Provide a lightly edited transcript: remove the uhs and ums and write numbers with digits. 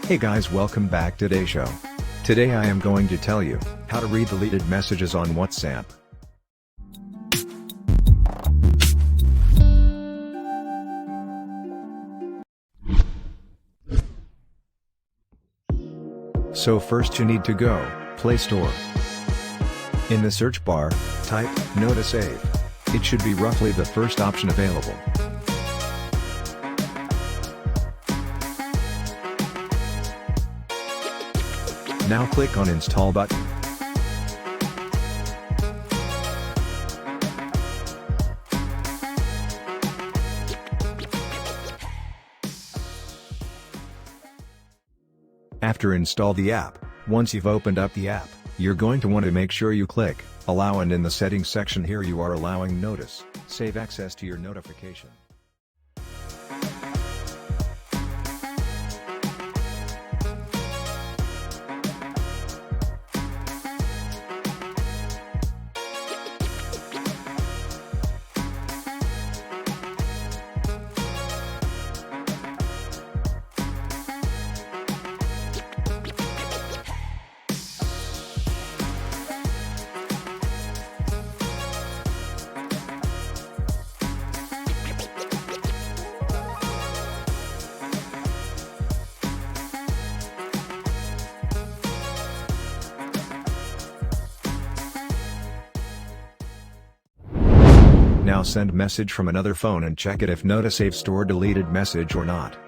Hey guys, welcome back to today's show. Today I am going to tell you how to read deleted messages on WhatsApp. So first you need to go Play Store. In the search bar, type Notice Save. It should be roughly the first option available. Now click on Install button. After install the app, once you've opened up the app, you're going to want to make sure you click Allow, and in the settings section here you are allowing Notice Save access to your notification. Now send message from another phone and check it if Notice Save store deleted message or not.